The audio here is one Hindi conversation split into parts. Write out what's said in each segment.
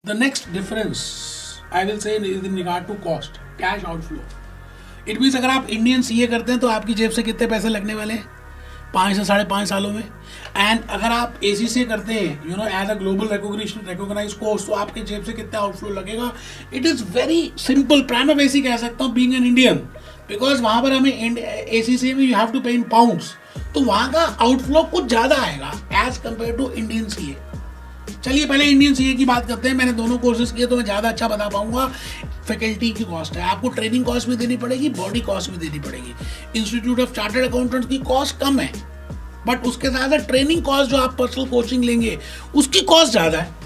The next difference I will say is in regard to cost, cash outflow. It means अगर आप इंडियन सीए करते हैं तो आपकी जेब से कितने पैसे लगने वाले हैं 5 से 5.5 सालों में. एंड अगर आप एसीसीए करते हैं as a global recognise course तो आपके जेब से कितना आउटफ्लो लगेगा. It is very simple. प्राइमा बेसिक कह सकता हूँ बीइंग एन इंडियन, बिकॉज वहाँ पर हमें एसीसीए में यू हैव टू पे इन पाउंड्स, तो वहाँ का आउटफ्लो कुछ ज़्यादा आएगा as compare to Indian CA. चलिए पहले इंडियन सीए की बात करते हैं. मैंने दोनों कोर्सेज किए तो मैं ज़्यादा अच्छा बता पाऊंगा. फैकल्टी की कॉस्ट है, आपको ट्रेनिंग कॉस्ट भी देनी पड़ेगी, बॉडी कॉस्ट भी देनी पड़ेगी. इंस्टीट्यूट ऑफ चार्टर्ड अकाउंटेंट्स की कॉस्ट कम है, बट उसके साथ ट्रेनिंग कॉस्ट जो आप पर्सनल कोचिंग लेंगे उसकी कॉस्ट ज़्यादा है.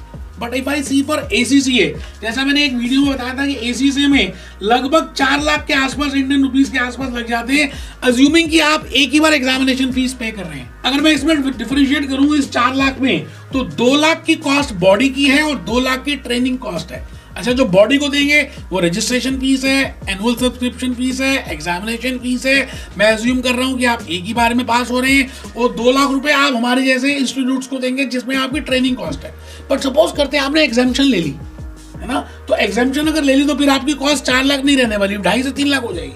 But if I see for ACCA, जैसा मैंने एक वीडियो में बताया था कि एसीसीए में लगभग 4 लाख के आसपास इंडियन रुपीस के आसपास लग जाते हैं, अज्यूमिंग कि आप एक ही बार एग्जामिनेशन फीस पे कर रहे हैं. अगर मैं इसमें डिफरेंशिएट करूँ इस 4 लाख में, तो 2 लाख की कॉस्ट बॉडी की है और 2 लाख की ट्रेनिंग कॉस्ट है. अच्छा, जो बॉडी को देंगे वो रजिस्ट्रेशन फीस है, एनुअल सब्सक्रिप्शन फीस है, एग्जामिनेशन फीस है. मैं अज्यूम कर रहा हूँ कि आप एक ही बार में पास हो रहे हैं, और 2 लाख रुपए आप हमारे जैसे इंस्टीट्यूट्स को देंगे जिसमें आपकी ट्रेनिंग कॉस्ट है. बट सपोज करते हैं आपने एग्जामिशन ले ली है ना, तो एग्जामिशन अगर ले ली तो फिर आपकी कॉस्ट 4 लाख नहीं रहने वाली, 2.5 से 3 लाख हो जाएगी,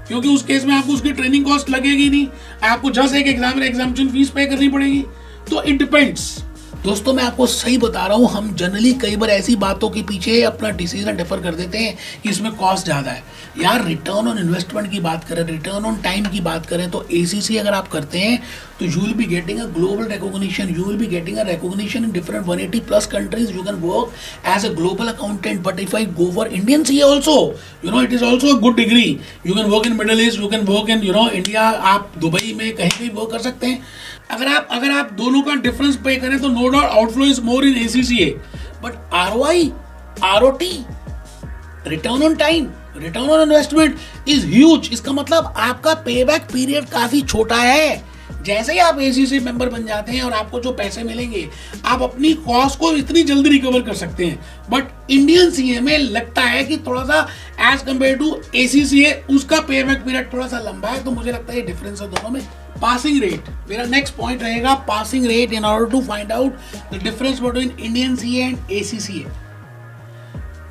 क्योंकि उस केस में आपको उसकी ट्रेनिंग कॉस्ट लगेगी नहीं, आपको जस्ट एक एग्जामिनेशन फीस पे करनी पड़ेगी. तो इट डिपेंड्स. दोस्तों मैं आपको सही बता रहा हूँ, हम जनरली कई बार ऐसी बातों के पीछे अपना डिसीजन डिफर कर देते हैं कि इसमें कॉस्ट ज़्यादा है. यार रिटर्न ऑन इन्वेस्टमेंट की बात करें, रिटर्न ऑन टाइम की बात करें, तो एसीसी अगर आप करते हैं तो you will be getting a global recognition, you will be getting a recognition in different 180+ countries. You can work as a global accountant. But if I go for Indian CA also, it is also a good degree. You can work in Middle East, you can work in India, आप दुबई में कहीं भी वर्क कर सकते हैं. अगर आप दोनों का डिफरेंस पे करें तो no doubt outflow is more in ACCA, but ROI, ROT, return on time, return on investment is huge. इसका मतलब आपका पेबैक पीरियड काफी छोटा है. जैसे ही आप एसीसी मेंबर बन जाते हैं और आपको जो पैसे मिलेंगे, आप अपनी कॉस्ट को इतनी जल्दी रिकवर कर सकते हैं. बट इंडियन सीए में लगता है कि थोड़ा सा एज कंपेयर टू एसीसीए उसका पेबैक पीरियड थोड़ा सा लंबा है. तो मुझे लगता है डिफरेंस है दोनों में. पासिंग रेट मेरा नेक्स्ट पॉइंट रहेगा. Passing rate in order to find out the difference between Indian CA and ACCA.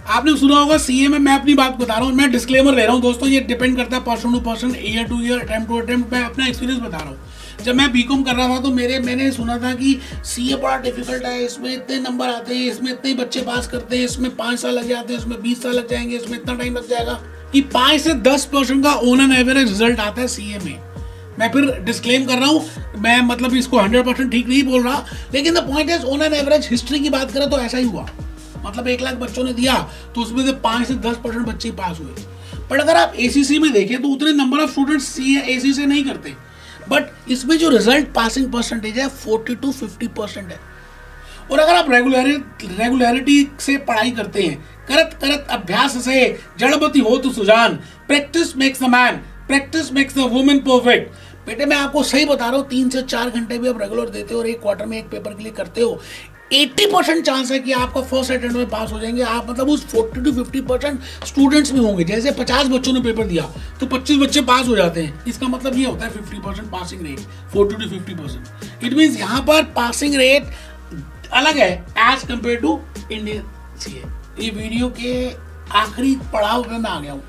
आपने सुना होगा सीए में, मैं अपनी बात बता रहा हूँ, मैं डिस्क्लेमर ले रहा हूँ दोस्तों, ये डिपेंड करता है person to person, year to year, attempt to attempt. मैं अपना एक्सपीरियंस बता रहा हूँ. जब मैं बीकॉम कर रहा था तो मैंने सुना था कि सीए बड़ा डिफिकल्ट है, इसमें इतने नंबर आते हैं, इसमें इतने बच्चे पास करते हैं, इसमें 5 साल लग जाते हैं, इसमें 20 साल लग जाएंगे, इसमें इतना टाइम लग जाएगा. कि 5 से 10% का ऑन एन एवरेज रिजल्ट आता है सीए में. मैं फिर डिस्क्लेम कर रहा हूँ, मैं मतलब इसको 100% ठीक नहीं बोल रहा, लेकिन the point is on an average history की बात करें तो ऐसा ही हुआ. मतलब 1 लाख बच्चों ने दिया तो उसमें से 5 से 10% बच्चे पास हुए. बट अगर आप एसीसी में देखें तो उतने number of students C ACC नहीं करते, बट इसमें जो रिजल्ट पासिंग परसेंटेज है 40 to 50% है. और अगर आप रेगुलरिटी से पढ़ाई करते हैं, करत करत अभ्यास से जड़मति हो तो सुजान, practice makes a man, practice makes a woman perfect. बेटे मैं आपको सही बता रहा हूँ, 3 से 4 घंटे भी आप रेगुलर देते हो और 1 क्वार्टर में 1 पेपर के लिए करते हो, 80% चांस है कि आपका फर्स्ट अटेम्प्ट में पास हो जाएंगे आप. मतलब उस 40 to 50% स्टूडेंट्स में होंगे. जैसे 50 बच्चों ने पेपर दिया तो 25 बच्चे पास हो जाते हैं. इसका मतलब ये होता है 50% passing rate, 40 to 50%. It means यहाँ पर पासिंग रेट अलग है as compare to Indian CA. ये वीडियो के आखिरी पड़ाव पे मैं आ गया हूँ.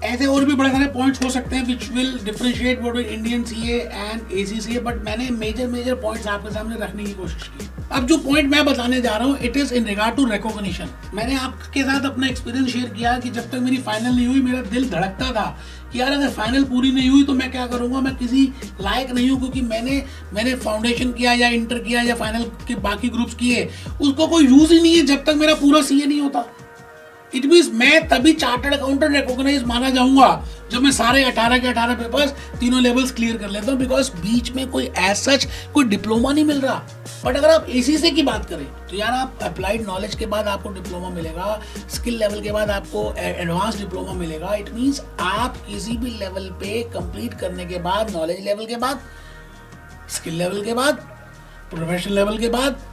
ऐसे और भी बड़े सारे पॉइंट्स हो सकते हैं which will differentiate between Indian CA and ACCA, but मैंने मेजर पॉइंट्स आपके सामने रखने की कोशिश की. अब जो पॉइंट मैं बताने जा रहा हूँ it is in regard to recognition. मैंने आपके साथ अपना एक्सपीरियंस शेयर किया कि जब तक मेरी फाइनल नहीं हुई मेरा दिल धड़कता था कि यार अगर फाइनल पूरी नहीं हुई तो मैं क्या करूँगा, मैं किसी लायक नहीं हूँ, क्योंकि मैंने फाउंडेशन किया या इंटर किया या फाइनल के बाकी ग्रुप्स किए, उसको कोई यूज ही नहीं है जब तक मेरा पूरा सीए नहीं होता. इट मीन्स मैं तभी चार्टर्ड अकाउंटेंट रिकॉग्नाइज माना जाऊंगा जब मैं सारे 18 के 18 पेपर्स तीनों लेवल्स क्लियर कर लेता हूँ, बिकॉज बीच में कोई एज सच कोई डिप्लोमा नहीं मिल रहा. बट अगर आप एसीसी की बात करें तो यार आप अप्लाइड नॉलेज के बाद आपको डिप्लोमा मिलेगा, स्किल लेवल के बाद आपको एडवांस डिप्लोमा मिलेगा. इट मीन्स आप किसी भी लेवल पे कंप्लीट करने के बाद, नॉलेज लेवल के बाद, स्किल लेवल के बाद, प्रोफेशनल लेवल के बाद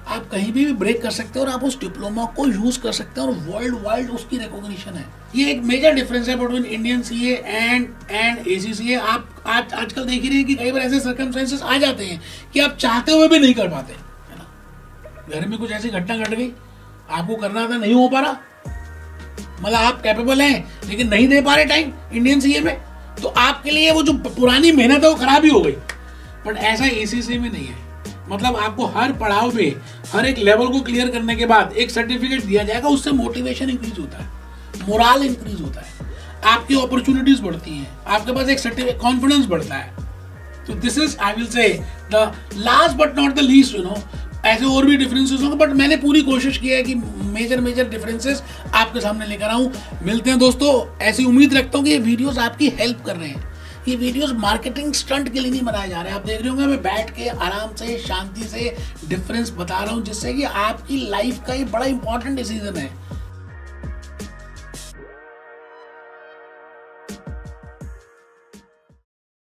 आप कहीं भी ब्रेक कर सकते हो और आप उस डिप्लोमा को यूज कर सकते हैं और वर्ल्ड वाइड उसकी रिकॉग्निशन है. ये एक मेजर डिफरेंस है between Indian CA and ACCA. आप आजकल देख ही रहे हैं कि कई बार ऐसे सर्कमस्टेंसेस आ जाते हैं कि आप चाहते हुए भी नहीं कर पाते, है ना. घर में कुछ ऐसी घटना घट गई आपको करना था, नहीं हो पा रहा, मतलब आप कैपेबल हैं लेकिन नहीं दे पा रहे टाइम इंडियन सीए में, तो आपके लिए वो जो पुरानी मेहनत है वो खराब ही हो गई। बट ऐसा एसीसी में नहीं है, मतलब आपको हर पड़ाव पे हर एक लेवल को क्लियर करने के बाद एक सर्टिफिकेट दिया जाएगा, उससे मोटिवेशन इंक्रीज होता है, मोराल इंक्रीज होता है, आपकी अपॉर्चुनिटीज बढ़ती हैं, आपके पास एक सर्टिफिकेट कॉन्फिडेंस बढ़ता है। तो this is I will say the last but not the least, you know, ऐसे और भी डिफरेंसेस होंगे बट मैंने पूरी कोशिश की है कि मेजर डिफरेंसेस आपके सामने लेकर आऊं। मिलते हैं दोस्तों, ऐसी उम्मीद रखता हूं कि ये वीडियोस आपकी हेल्प कर रहे हैं। ये वीडियोस मार्केटिंग स्टंट के लिए नहीं बनाए जा रहे हैं, आप देख रहे होंगे मैं बैठ के आराम से शांति से डिफरेंस बता रहा हूं, जिससे कि आपकी लाइफ का ये बड़ा इंपॉर्टेंट डिसीजन है